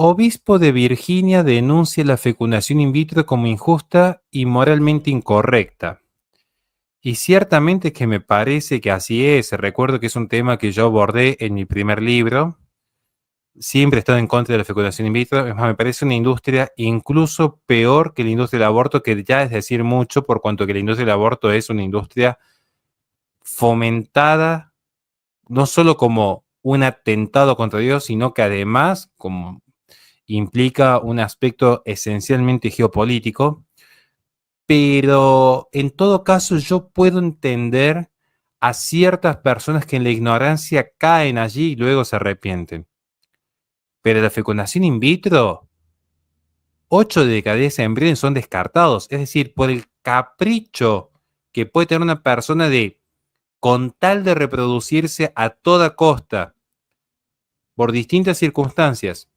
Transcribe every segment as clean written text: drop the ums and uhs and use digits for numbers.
Obispo de Virginia denuncia la fecundación in vitro como injusta y moralmente incorrecta. Y ciertamente que me parece que así es. Recuerdo que es un tema que yo abordé en mi primer libro. Siempre he estado en contra de la fecundación in vitro. Es más, me parece una industria incluso peor que la industria del aborto, que ya es decir mucho, por cuanto que la industria del aborto es una industria fomentada no solo como un atentado contra Dios, sino que además como implica un aspecto esencialmente geopolítico. Pero en todo caso yo puedo entender a ciertas personas que en la ignorancia caen allí y luego se arrepienten. Pero la fecundación in vitro, 8 de cada 10 embriones son descartados. Es decir, por el capricho que puede tener una persona de, con tal de reproducirse a toda costa, por distintas circunstancias,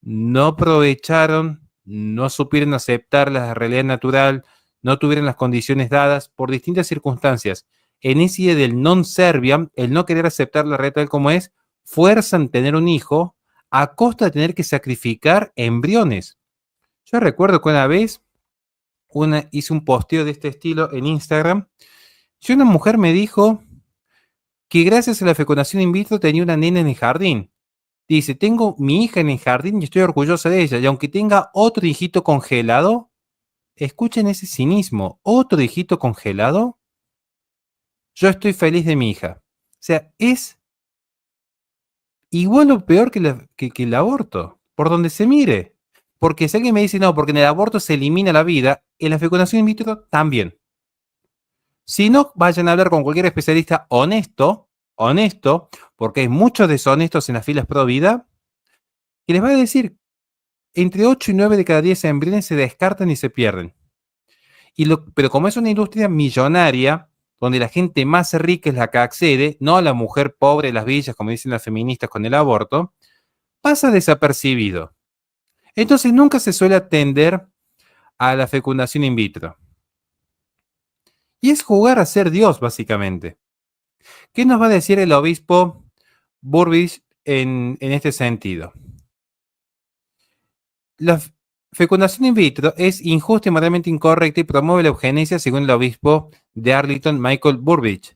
no aprovecharon, no supieron aceptar la realidad natural, no tuvieron las condiciones dadas por distintas circunstancias. En ese día del non serviam, el no querer aceptar la realidad tal como es, fuerzan tener un hijo a costa de tener que sacrificar embriones. Yo recuerdo que una vez hice un posteo de este estilo en Instagram y una mujer me dijo que gracias a la fecundación in vitro tenía una nena en el jardín. Dice, tengo mi hija en el jardín y estoy orgullosa de ella. Y aunque tenga otro hijito congelado, escuchen ese cinismo, otro hijito congelado, yo estoy feliz de mi hija. O sea, es igual o peor que el aborto, por donde se mire. Porque si alguien me dice, no, porque en el aborto se elimina la vida, en la fecundación in vitro también. Si no, vayan a hablar con cualquier especialista honesto, porque hay muchos deshonestos en las filas pro vida, y les va a decir, entre 8 y 9 de cada 10 embriones se descartan y se pierden. Pero como es una industria millonaria, donde la gente más rica es la que accede, no la mujer pobre de las villas, como dicen las feministas con el aborto, pasa desapercibido. Entonces nunca se suele atender a la fecundación in vitro. Y es jugar a ser Dios, básicamente. ¿Qué nos va a decir el obispo Burbidge en este sentido? La fecundación in vitro es injusta y moralmente incorrecta y promueve la eugenesia según el obispo de Arlington, Michael Burbidge.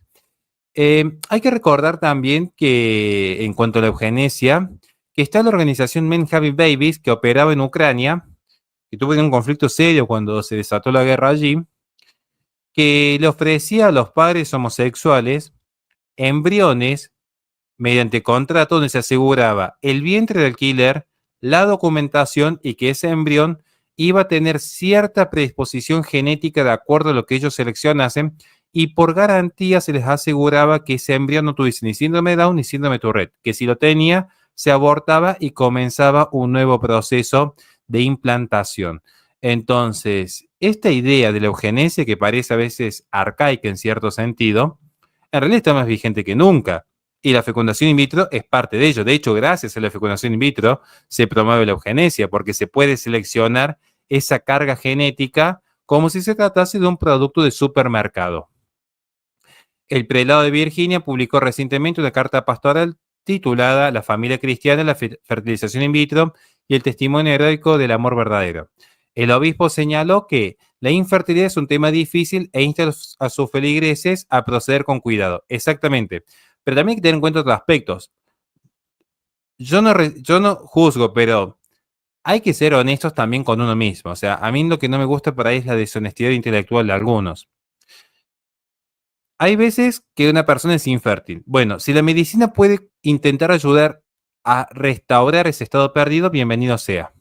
Hay que recordar también que en cuanto a la eugenesia, que está la organización Men Having Babies que operaba en Ucrania, que tuvo un conflicto serio cuando se desató la guerra allí, que le ofrecía a los padres homosexuales embriones mediante contrato donde se aseguraba el vientre del killer, la documentación y que ese embrión iba a tener cierta predisposición genética de acuerdo a lo que ellos seleccionasen y por garantía se les aseguraba que ese embrión no tuviese ni síndrome de Down ni síndrome de Tourette, que si lo tenía se abortaba y comenzaba un nuevo proceso de implantación. Entonces, esta idea de la eugenesia, que parece a veces arcaica en cierto sentido, en realidad está más vigente que nunca. Y la fecundación in vitro es parte de ello. De hecho, gracias a la fecundación in vitro se promueve la eugenesia porque se puede seleccionar esa carga genética como si se tratase de un producto de supermercado. El prelado de Virginia publicó recientemente una carta pastoral titulada La familia cristiana, la fertilización in vitro y el testimonio heroico del amor verdadero. El obispo señaló que la infertilidad es un tema difícil e insta a sus feligreses a proceder con cuidado. Exactamente. Pero también hay que tener en cuenta otros aspectos. Yo no juzgo, pero hay que ser honestos también con uno mismo. O sea, a mí lo que no me gusta por ahí es la deshonestidad intelectual de algunos. Hay veces que una persona es infértil. Bueno, si la medicina puede intentar ayudar a restaurar ese estado perdido, bienvenido sea.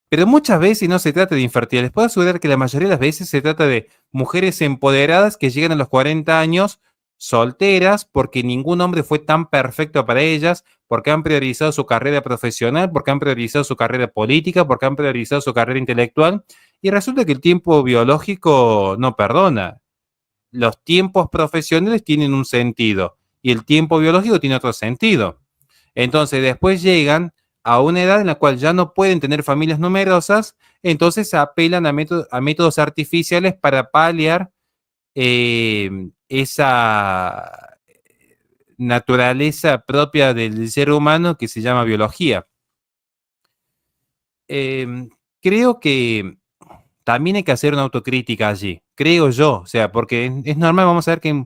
Pero muchas veces no se trata de infertilidad. Les puedo asegurar que la mayoría de las veces se trata de mujeres empoderadas que llegan a los 40 años solteras porque ningún hombre fue tan perfecto para ellas, porque han priorizado su carrera profesional, porque han priorizado su carrera política, porque han priorizado su carrera intelectual. Y resulta que el tiempo biológico no perdona. Los tiempos profesionales tienen un sentido y el tiempo biológico tiene otro sentido. Entonces después llegan a una edad en la cual ya no pueden tener familias numerosas, entonces apelan a métodos artificiales para paliar esa naturaleza propia del ser humano que se llama biología. creo que también hay que hacer una autocrítica allí, creo yo, o sea, porque es normal, vamos a ver que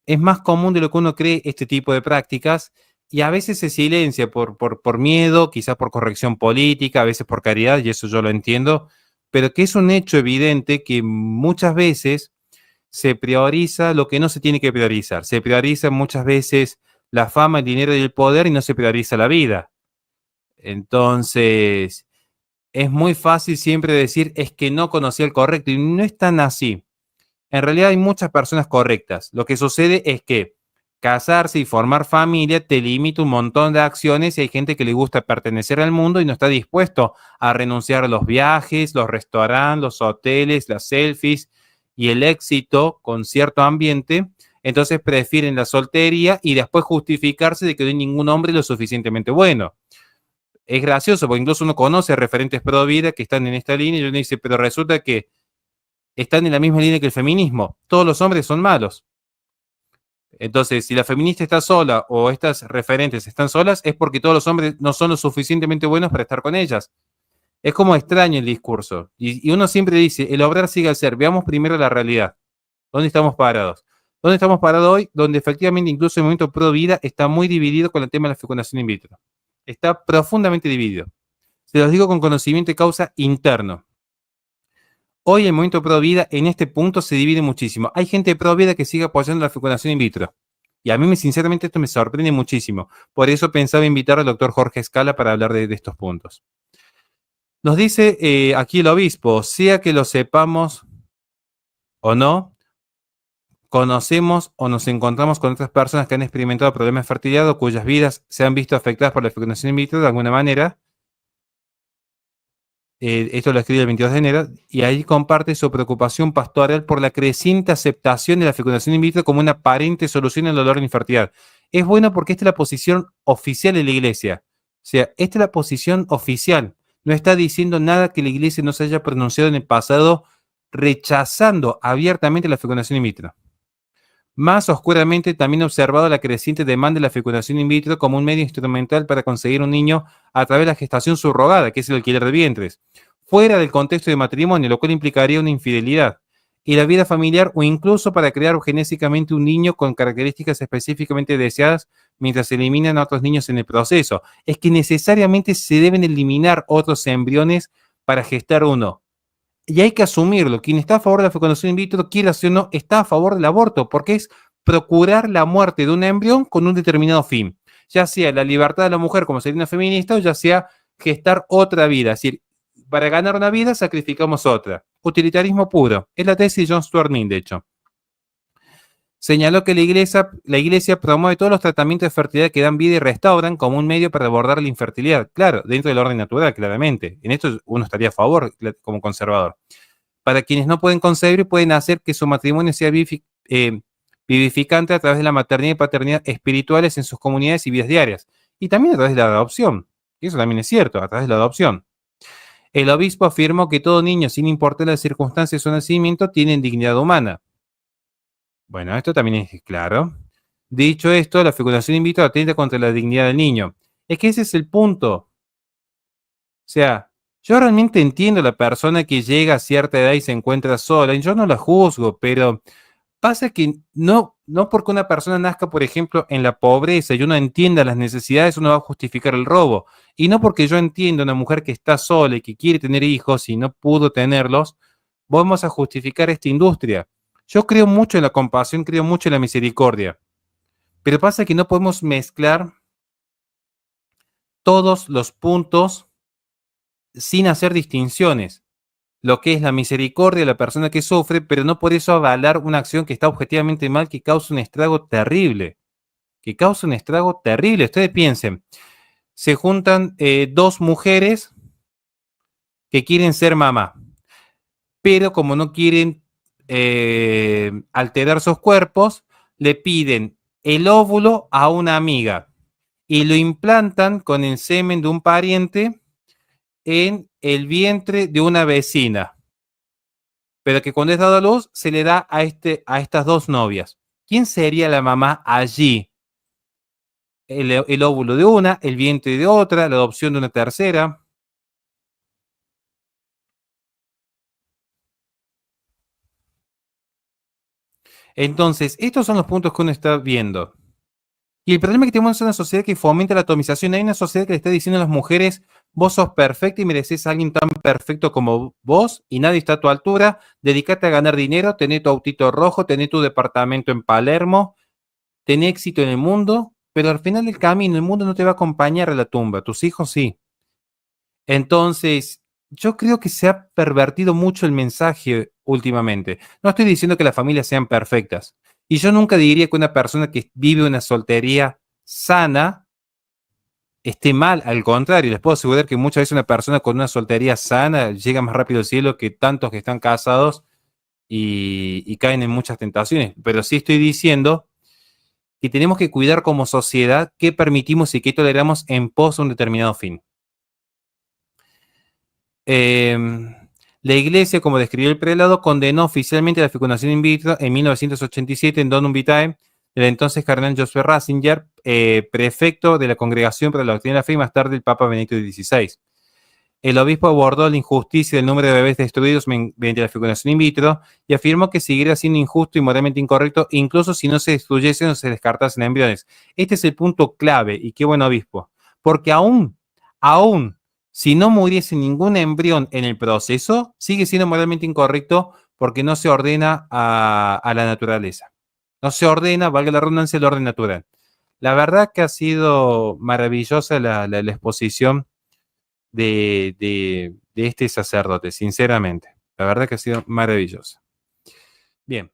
es más común de lo que uno cree este tipo de prácticas y a veces se silencia por miedo, quizás por corrección política, a veces por caridad, y eso yo lo entiendo, pero que es un hecho evidente que muchas veces se prioriza lo que no se tiene que priorizar. Se prioriza muchas veces la fama, el dinero y el poder y no se prioriza la vida. Entonces, es muy fácil siempre decir es que no conocía el correcto y no es tan así. En realidad hay muchas personas correctas. Lo que sucede es que casarse y formar familia te limita un montón de acciones y hay gente que le gusta pertenecer al mundo y no está dispuesto a renunciar a los viajes, los restaurantes, los hoteles, las selfies y el éxito con cierto ambiente. Entonces prefieren la soltería y después justificarse de que no hay ningún hombre lo suficientemente bueno. Es gracioso porque incluso uno conoce referentes pro vida que están en esta línea y uno dice, pero resulta que están en la misma línea que el feminismo. Todos los hombres son malos. Entonces, si la feminista está sola o estas referentes están solas, es porque todos los hombres no son lo suficientemente buenos para estar con ellas. Es como extraño el discurso. Y uno siempre dice, el obrar sigue al ser. Veamos primero la realidad. ¿Dónde estamos parados? ¿Dónde estamos parados hoy? Donde efectivamente incluso el movimiento pro vida está muy dividido con el tema de la fecundación in vitro. Está profundamente dividido. Se los digo con conocimiento de causa interno. Hoy el movimiento pro vida en este punto se divide muchísimo. Hay gente pro vida que sigue apoyando la fecundación in vitro. Y a mí, sinceramente, esto me sorprende muchísimo. Por eso pensaba invitar al doctor Jorge Escala para hablar de estos puntos. Nos dice aquí el obispo, sea que lo sepamos o no, conocemos o nos encontramos con otras personas que han experimentado problemas de fertilidad o cuyas vidas se han visto afectadas por la fecundación in vitro de alguna manera. Esto lo escribe el 22 de enero, y ahí comparte su preocupación pastoral por la creciente aceptación de la fecundación in vitro como una aparente solución al dolor de infertilidad. Es bueno porque esta es la posición oficial de la iglesia. O sea, esta es la posición oficial. No está diciendo nada que la iglesia no se haya pronunciado en el pasado rechazando abiertamente la fecundación in vitro. Más oscuramente, también ha observado la creciente demanda de la fecundación in vitro como un medio instrumental para conseguir un niño a través de la gestación subrogada, que es el alquiler de vientres, fuera del contexto de matrimonio, lo cual implicaría una infidelidad, y la vida familiar o incluso para crear genéticamente un niño con características específicamente deseadas mientras se eliminan a otros niños en el proceso. Es que necesariamente se deben eliminar otros embriones para gestar uno. Y hay que asumirlo. Quien está a favor de la fecundación in vitro, quiera o no, está a favor del aborto, porque es procurar la muerte de un embrión con un determinado fin. Ya sea la libertad de la mujer, como sería una feminista, o ya sea gestar otra vida. Es decir, para ganar una vida sacrificamos otra. Utilitarismo puro. Es la tesis de John Stuart Mill, de hecho. Señaló que la iglesia promueve todos los tratamientos de fertilidad que dan vida y restauran como un medio para abordar la infertilidad. Claro, dentro del orden natural, claramente. En esto uno estaría a favor como conservador. Para quienes no pueden concebir, pueden hacer que su matrimonio sea vivificante a través de la maternidad y paternidad espirituales en sus comunidades y vidas diarias. Y también a través de la adopción. Y eso también es cierto, a través de la adopción. El obispo afirmó que todo niño, sin importar las circunstancias de su nacimiento, tiene dignidad humana. Bueno, esto también es claro. Dicho esto, la fecundación in vitro atenta contra la dignidad del niño. Es que ese es el punto. O sea, yo realmente entiendo a la persona que llega a cierta edad y se encuentra sola, y yo no la juzgo, pero pasa que no porque una persona nazca, por ejemplo, en la pobreza y uno entienda las necesidades, uno va a justificar el robo. Y no porque yo entienda a una mujer que está sola y que quiere tener hijos y no pudo tenerlos, vamos a justificar esta industria. Yo creo mucho en la compasión, creo mucho en la misericordia, pero pasa que no podemos mezclar todos los puntos sin hacer distinciones. Lo que es la misericordia de la persona que sufre, pero no por eso avalar una acción que está objetivamente mal, que causa un estrago terrible. Que causa un estrago terrible. Ustedes piensen, se juntan dos mujeres que quieren ser mamá, pero como no quieren alterar sus cuerpos, le piden el óvulo a una amiga y lo implantan con el semen de un pariente en el vientre de una vecina, pero que cuando es dado a luz se le da a estas dos novias. ¿Quién sería la mamá allí? El óvulo de una, el vientre de otra, la adopción de una tercera. Entonces, estos son los puntos que uno está viendo. Y el problema es que tenemos una sociedad que fomenta la atomización. Hay una sociedad que le está diciendo a las mujeres, vos sos perfecta y mereces a alguien tan perfecto como vos y nadie está a tu altura. Dedícate a ganar dinero, tené tu autito rojo, tené tu departamento en Palermo, tené éxito en el mundo, pero al final del camino el mundo no te va a acompañar a la tumba, tus hijos sí. Entonces, yo creo que se ha pervertido mucho el mensaje últimamente. No estoy diciendo que las familias sean perfectas. Y yo nunca diría que una persona que vive una soltería sana esté mal. Al contrario, les puedo asegurar que muchas veces una persona con una soltería sana llega más rápido al cielo que tantos que están casados y caen en muchas tentaciones. Pero sí estoy diciendo que tenemos que cuidar como sociedad qué permitimos y qué toleramos en pos de un determinado fin. Eh, la Iglesia, como describió el prelado, condenó oficialmente la fecundación in vitro en 1987 en Donum Vitae del entonces cardenal Joseph Ratzinger, prefecto de la Congregación para la Doctrina de la Fe y más tarde el Papa Benedicto XVI. El obispo abordó la injusticia del número de bebés destruidos mediante la fecundación in vitro y afirmó que seguiría siendo injusto y moralmente incorrecto, incluso si no se destruyesen o se descartasen embriones. Este es el punto clave, y qué buen obispo, porque aún, si no muriese ningún embrión en el proceso, sigue siendo moralmente incorrecto porque no se ordena a la naturaleza. No se ordena, valga la redundancia, el orden natural. La verdad que ha sido maravillosa la exposición de este sacerdote, sinceramente. La verdad que ha sido maravilloso. Bien.